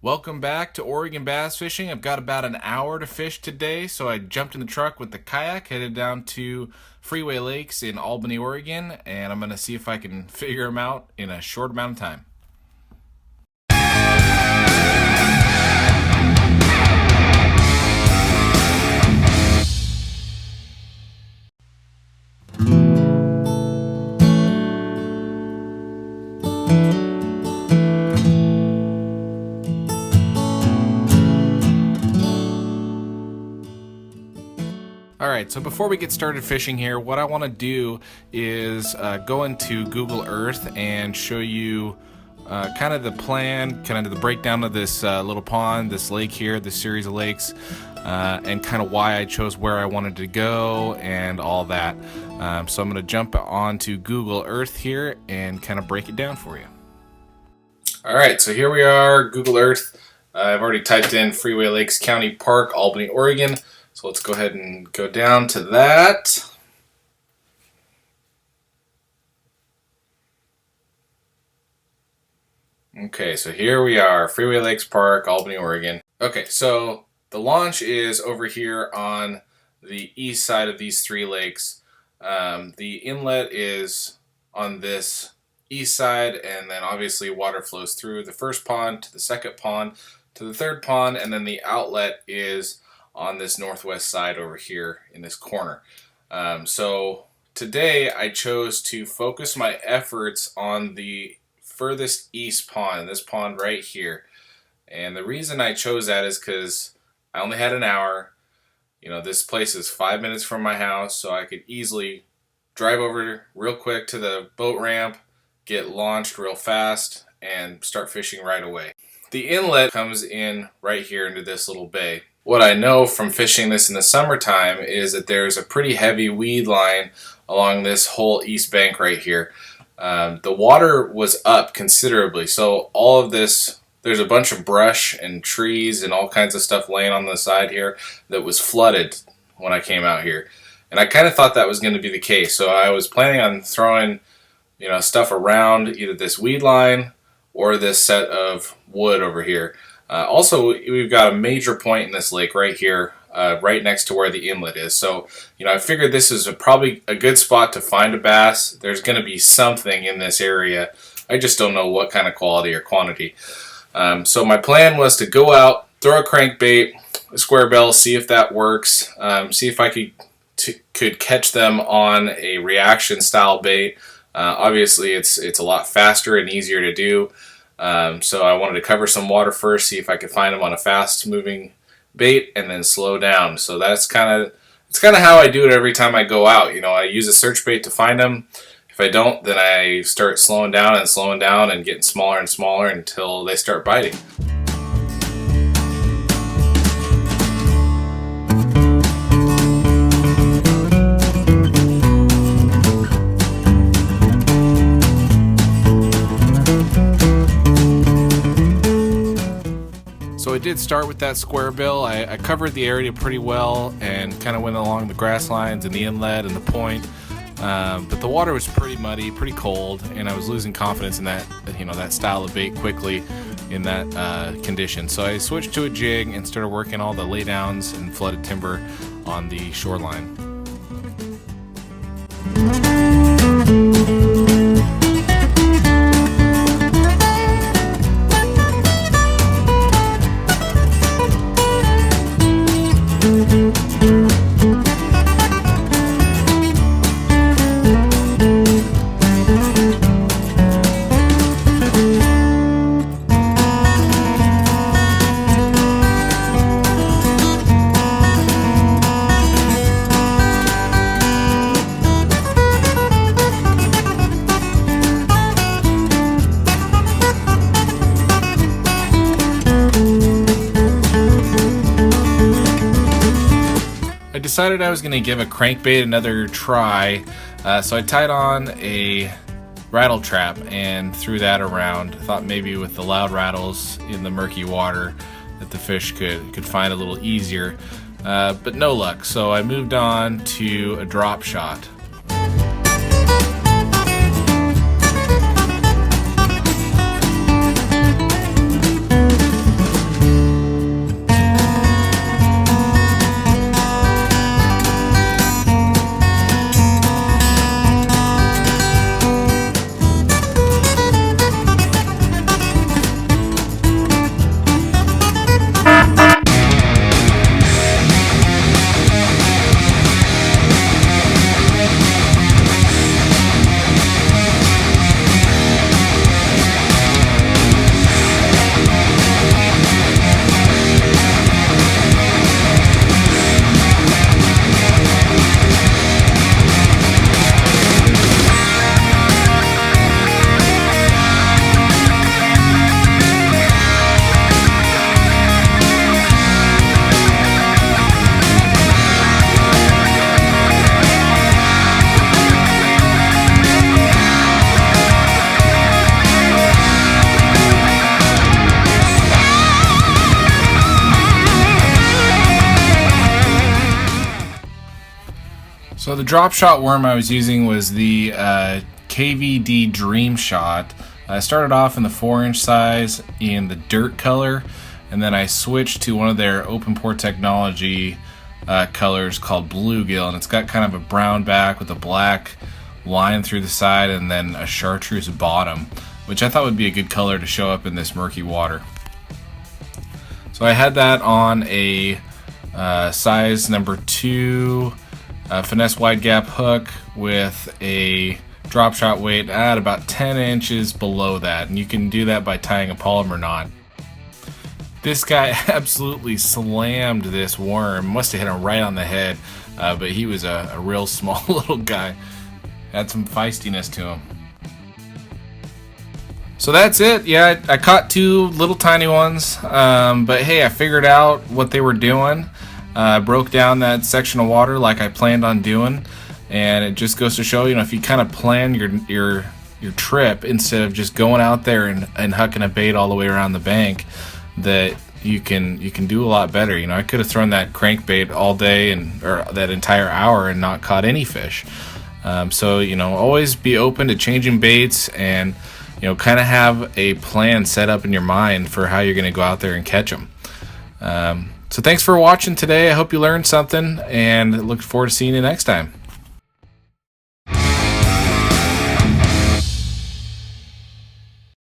Welcome back to Oregon Bass Fishing. I've got about an hour to fish today, so I jumped in the truck with the kayak, headed down to Freeway Lakes in Albany, Oregon, and I'm going to see if I can figure them out in a short amount of time. Alright, so before we get started fishing here, what I want to do is go into Google Earth and show you kind of the plan, kind of the breakdown of this little pond, this lake here, this series of lakes, and kind of why I chose where I wanted to go and all that. So I'm going to jump onto Google Earth here and kind of break it down for you. Alright, so here we are, Google Earth. I've already typed in Freeway Lakes County Park, Albany, Oregon. So let's go ahead and go down to that. Okay, so here we are, Freeway Lakes Park, Albany, Oregon. Okay, so the launch is over here on the east side of these three lakes. The inlet is on this east side, and then obviously water flows through the first pond to the second pond to the third pond, and then the outlet is on this northwest side over here in this corner. So today I chose to focus my efforts on the furthest east pond, this pond right here. And the reason I chose that is because I only had an hour. You know, this place is 5 minutes from my house, so I could easily drive over real quick to the boat ramp, get launched real fast, and start fishing right away. The inlet comes in right here into this little bay. What I know from fishing this in the summertime is that there's a pretty heavy weed line along this whole east bank right here. The water was up considerably, so all of this, there's a bunch of brush and trees and all kinds of stuff laying on the side here that was flooded when I came out here. And I kind of thought that was going to be the case, so I was planning on throwing, stuff around either this weed line or this set of wood over here. Also, we've got a major point in this lake right here, right next to where the inlet is. So, I figured this is probably a good spot to find a bass. There's going to be something in this area. I just don't know what kind of quality or quantity. So my plan was to go out, throw a crankbait, a square bill, see if that works, see if I could catch them on a reaction style bait. Obviously, it's a lot faster and easier to do. So I wanted to cover some water first, see if I could find them on a fast moving bait, and then slow down. So it's kind of how I do it every time I go out. I use a search bait to find them. If I don't, then I start slowing down and getting smaller and smaller until they start biting. So I did start with that square bill. I covered the area pretty well and kind of went along the grass lines and the inlet and the point. But the water was pretty muddy, pretty cold, and I was losing confidence in that, that style of bait quickly in that condition. So I switched to a jig and started working all the laydowns and flooded timber on the shoreline. I decided I was going to give a crankbait another try, so I tied on a rattle trap and threw that around. I thought maybe with the loud rattles in the murky water that the fish could find a little easier, but no luck. So I moved on to a drop shot. So the drop shot worm I was using was the KVD Dream Shot. I started off in the 4-inch size in the dirt color, and then I switched to one of their open pore technology colors called bluegill, and it's got kind of a brown back with a black line through the side and then a chartreuse bottom, which I thought would be a good color to show up in this murky water. So I had that on a size number 2 finesse wide gap hook with a drop shot weight at about 10 inches below that, and you can do that by tying a polymer knot. This guy absolutely slammed this worm. Must have hit him right on the head, but he was a real small little guy. Had some feistiness to him. So that's it. Yeah, I caught 2 little tiny ones, but hey, I figured out what they were doing. Broke down that section of water like I planned on doing, and it just goes to show, you know, if you kind of plan your trip instead of just going out there and hucking a bait all the way around the bank, that you can do a lot better. You know, I could have thrown that crankbait all day or that entire hour and not caught any fish. So, you know, always be open to changing baits, and, you know, kind of have a plan set up in your mind for how you're going to go out there and catch them. So thanks for watching today. I hope you learned something, and look forward to seeing you next time.